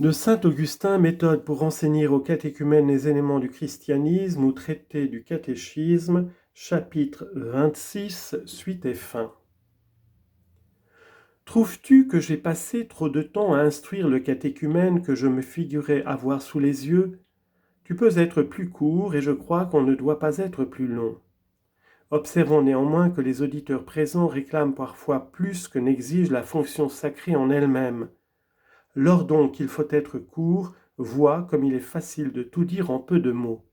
De saint Augustin, méthode pour enseigner aux catéchumènes les éléments du christianisme ou traité du catéchisme, chapitre 26, suite et fin. Trouves-tu que j'ai passé trop de temps à instruire le catéchumène que je me figurais avoir sous les yeux? Tu peux être plus court et je crois qu'on ne doit pas être plus long. Observons néanmoins que les auditeurs présents réclament parfois plus que n'exige la fonction sacrée en elle-même. Lors donc il faut être court, vois comme il est facile de tout dire en peu de mots.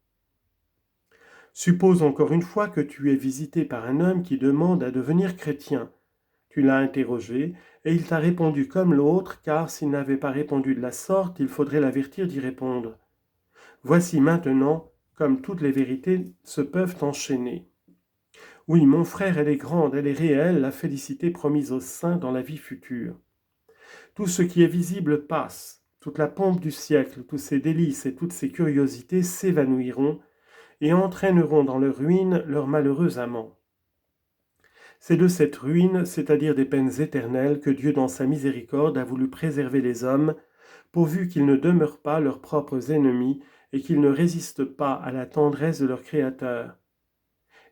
Suppose encore une fois que tu es visité par un homme qui demande à devenir chrétien. Tu l'as interrogé, et il t'a répondu comme l'autre, car s'il n'avait pas répondu de la sorte, il faudrait l'avertir d'y répondre. Voici maintenant, comme toutes les vérités se peuvent enchaîner. Oui, mon frère, elle est grande, elle est réelle, la félicité promise aux saints dans la vie future. Tout ce qui est visible passe, toute la pompe du siècle, tous ces délices et toutes ces curiosités s'évanouiront et entraîneront dans leur ruine leurs malheureux amants. C'est de cette ruine, c'est-à-dire des peines éternelles, que Dieu dans sa miséricorde a voulu préserver les hommes, pourvu qu'ils ne demeurent pas leurs propres ennemis et qu'ils ne résistent pas à la tendresse de leur Créateur.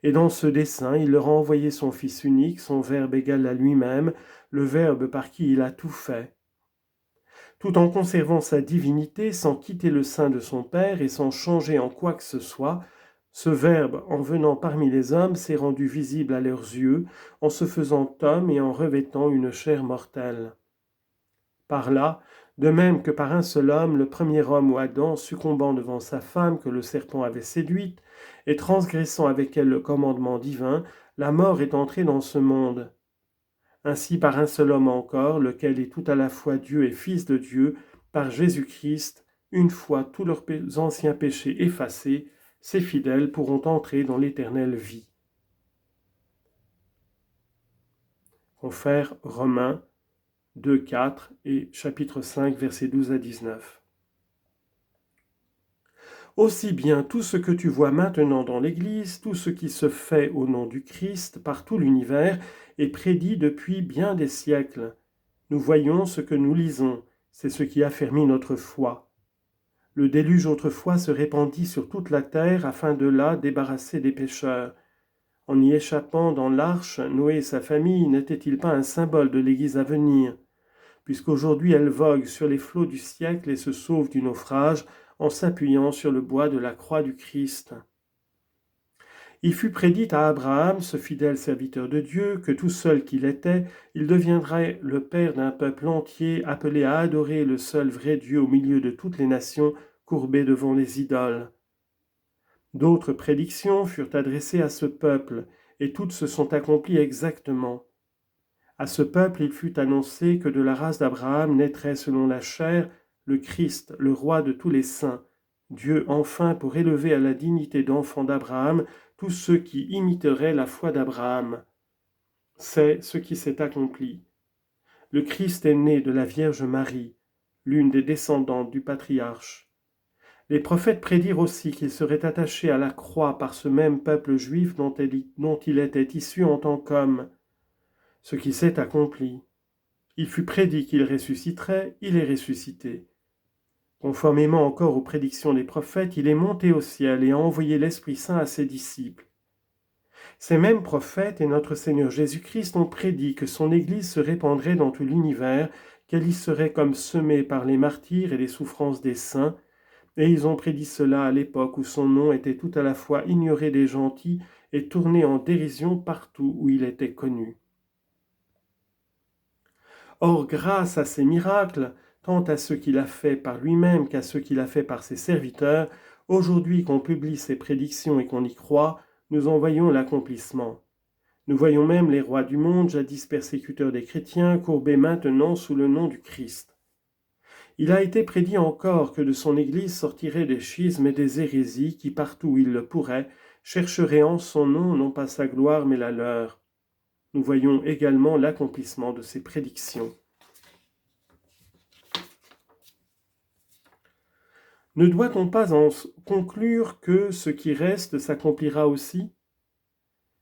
Et dans ce dessein, il leur a envoyé son Fils unique, son Verbe égal à lui-même, le Verbe par qui il a tout fait. Tout en conservant sa divinité, sans quitter le sein de son Père et sans changer en quoi que ce soit, ce Verbe, en venant parmi les hommes, s'est rendu visible à leurs yeux, en se faisant homme et en revêtant une chair mortelle. Par là, de même que par un seul homme, le premier homme ou Adam, succombant devant sa femme que le serpent avait séduite, et transgressant avec elle le commandement divin, la mort est entrée dans ce monde. Ainsi par un seul homme encore, lequel est tout à la fois Dieu et Fils de Dieu, par Jésus-Christ, une fois tous leurs anciens péchés effacés, ces fidèles pourront entrer dans l'éternelle vie. Confère Romains 2, 4 et chapitre 5, versets 12 à 19. Aussi bien tout ce que tu vois maintenant dans l'Église, tout ce qui se fait au nom du Christ par tout l'univers, est prédit depuis bien des siècles. Nous voyons ce que nous lisons, c'est ce qui affermit notre foi. Le déluge autrefois se répandit sur toute la terre afin de là débarrasser des pécheurs. En y échappant dans l'arche, Noé et sa famille n'étaient-ils pas un symbole de l'Église à venir, puisqu'aujourd'hui elle vogue sur les flots du siècle et se sauve du naufrage en s'appuyant sur le bois de la croix du Christ. Il fut prédit à Abraham, ce fidèle serviteur de Dieu, que tout seul qu'il était, il deviendrait le père d'un peuple entier appelé à adorer le seul vrai Dieu au milieu de toutes les nations courbées devant les idoles. D'autres prédictions furent adressées à ce peuple, et toutes se sont accomplies exactement. À ce peuple il fut annoncé que de la race d'Abraham naîtrait selon la chair le Christ, le roi de tous les saints, Dieu enfin pour élever à la dignité d'enfant d'Abraham tous ceux qui imiteraient la foi d'Abraham. C'est ce qui s'est accompli. Le Christ est né de la Vierge Marie, l'une des descendantes du patriarche. Les prophètes prédirent aussi qu'il serait attaché à la croix par ce même peuple juif dont il était issu en tant qu'homme. Ce qui s'est accompli. Il fut prédit qu'il ressusciterait, il est ressuscité. Conformément encore aux prédictions des prophètes, il est monté au ciel et a envoyé l'Esprit Saint à ses disciples. Ces mêmes prophètes et notre Seigneur Jésus-Christ ont prédit que son Église se répandrait dans tout l'univers, qu'elle y serait comme semée par les martyrs et les souffrances des saints, et ils ont prédit cela à l'époque où son nom était tout à la fois ignoré des gentils et tourné en dérision partout où il était connu. Or, grâce à ces miracles, tant à ceux qu'il a fait par lui-même qu'à ceux qu'il a fait par ses serviteurs, aujourd'hui qu'on publie ses prédictions et qu'on y croit, nous en voyons l'accomplissement. Nous voyons même les rois du monde, jadis persécuteurs des chrétiens, courbés maintenant sous le nom du Christ. Il a été prédit encore que de son Église sortiraient des schismes et des hérésies qui, partout où ils le pourraient, chercheraient en son nom non pas sa gloire mais la leur. Nous voyons également l'accomplissement de ces prédictions. Ne doit-on pas en conclure que ce qui reste s'accomplira aussi?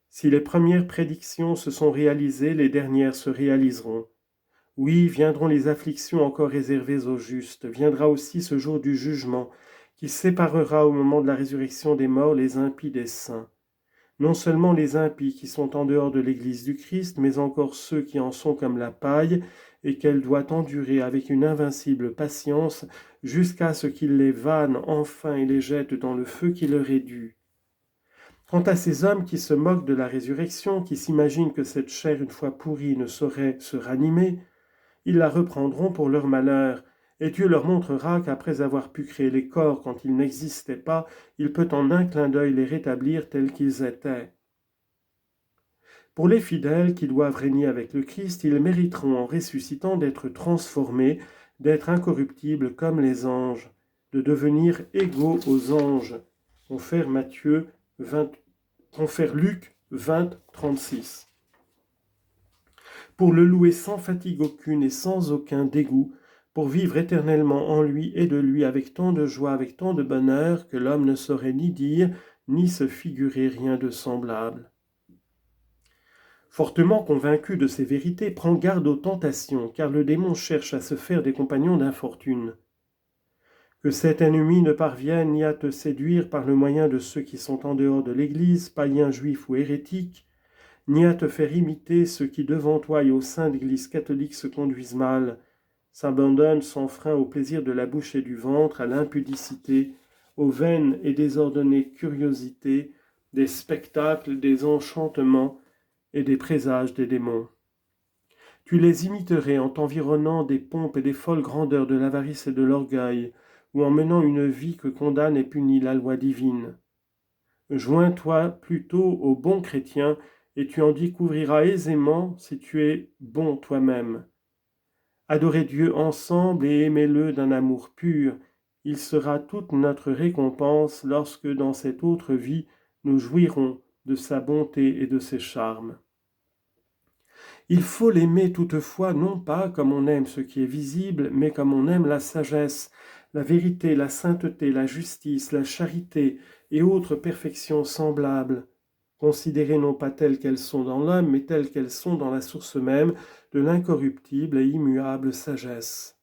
Si les premières prédictions se sont réalisées, les dernières se réaliseront. Oui, viendront les afflictions encore réservées aux justes, viendra aussi ce jour du jugement, qui séparera au moment de la résurrection des morts les impies des saints. Non seulement les impies qui sont en dehors de l'Église du Christ, mais encore ceux qui en sont comme la paille, et qu'elle doit endurer avec une invincible patience jusqu'à ce qu'il les vanne enfin et les jette dans le feu qui leur est dû. Quant à ces hommes qui se moquent de la résurrection, qui s'imaginent que cette chair une fois pourrie ne saurait se ranimer, ils la reprendront pour leur malheur, et Dieu leur montrera qu'après avoir pu créer les corps quand ils n'existaient pas, il peut en un clin d'œil les rétablir tels qu'ils étaient. Pour les fidèles qui doivent régner avec le Christ, ils mériteront en ressuscitant d'être transformés, d'être incorruptibles comme les anges, de devenir égaux aux anges. Confère Luc 20, 36. Pour le louer sans fatigue aucune et sans aucun dégoût, pour vivre éternellement en lui et de lui avec tant de joie, avec tant de bonheur, que l'homme ne saurait ni dire, ni se figurer rien de semblable. Fortement convaincu de ces vérités, prends garde aux tentations, car le démon cherche à se faire des compagnons d'infortune. Que cet ennemi ne parvienne ni à te séduire par le moyen de ceux qui sont en dehors de l'Église, païens, juifs ou hérétiques, ni à te faire imiter ceux qui devant toi et au sein de l'Église catholique se conduisent mal, s'abandonnent sans frein au plaisir de la bouche et du ventre, à l'impudicité, aux vaines et désordonnées curiosités, des spectacles, des enchantements et des présages des démons. Tu les imiterais en t'environnant des pompes et des folles grandeurs de l'avarice et de l'orgueil, ou en menant une vie que condamne et punit la loi divine. Joins-toi plutôt aux bons chrétiens, et tu en découvriras aisément si tu es bon toi-même. Adorez Dieu ensemble et aimez-le d'un amour pur. Il sera toute notre récompense lorsque dans cette autre vie nous jouirons de sa bonté et de ses charmes. Il faut l'aimer toutefois non pas comme on aime ce qui est visible, mais comme on aime la sagesse, la vérité, la sainteté, la justice, la charité et autres perfections semblables, considérées non pas telles qu'elles sont dans l'homme, mais telles qu'elles sont dans la source même de l'incorruptible et immuable sagesse.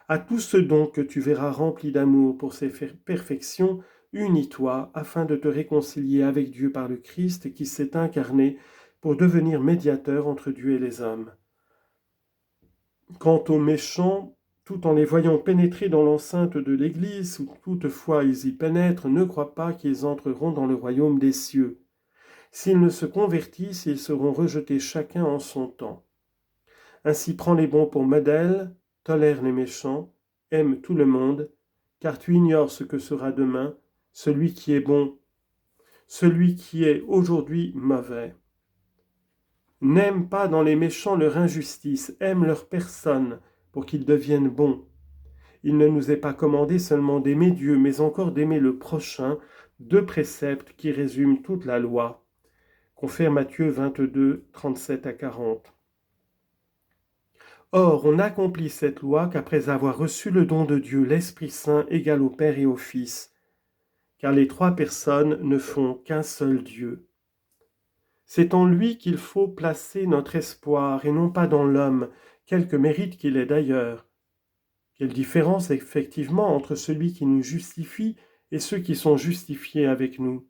À tous ceux donc que tu verras remplis d'amour pour ces perfections, unis-toi afin de te réconcilier avec Dieu par le Christ qui s'est incarné pour devenir médiateur entre Dieu et les hommes. Quant aux méchants, tout en les voyant pénétrer dans l'enceinte de l'Église, où toutefois ils y pénètrent, ne crois pas qu'ils entreront dans le royaume des cieux. S'ils ne se convertissent, ils seront rejetés chacun en son temps. Ainsi prends les bons pour modèles, tolère les méchants, aime tout le monde, car tu ignores ce que sera demain, celui qui est bon, celui qui est aujourd'hui mauvais. N'aime pas dans les méchants leur injustice, aime leur personne pour qu'ils deviennent bons. Il ne nous est pas commandé seulement d'aimer Dieu, mais encore d'aimer le prochain, deux préceptes qui résument toute la loi. Confère Matthieu 22, 37 à 40. Or, on accomplit cette loi qu'après avoir reçu le don de Dieu, l'Esprit Saint égal au Père et au Fils, car les trois personnes ne font qu'un seul Dieu. C'est en lui qu'il faut placer notre espoir et non pas dans l'homme, quelque mérite qu'il ait d'ailleurs. Quelle différence effectivement entre celui qui nous justifie et ceux qui sont justifiés avec nous.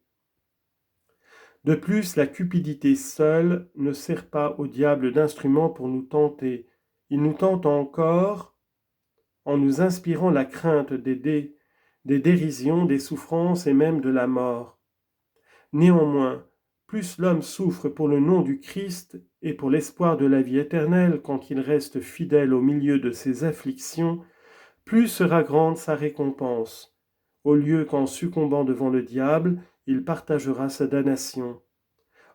De plus, la cupidité seule ne sert pas au diable d'instrument pour nous tenter. Il nous tente encore en nous inspirant la crainte des dérisions, des souffrances et même de la mort. Néanmoins, plus l'homme souffre pour le nom du Christ et pour l'espoir de la vie éternelle quand il reste fidèle au milieu de ses afflictions, plus sera grande sa récompense, au lieu qu'en succombant devant le diable, il partagera sa damnation.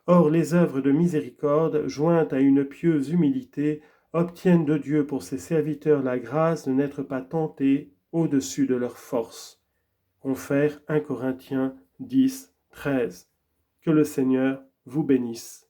Or, les œuvres de miséricorde, jointes à une pieuse humilité, obtiennent de Dieu pour ses serviteurs la grâce de n'être pas tentés au-dessus de leurs forces. Confère 1 Corinthiens 10, 13. Que le Seigneur vous bénisse.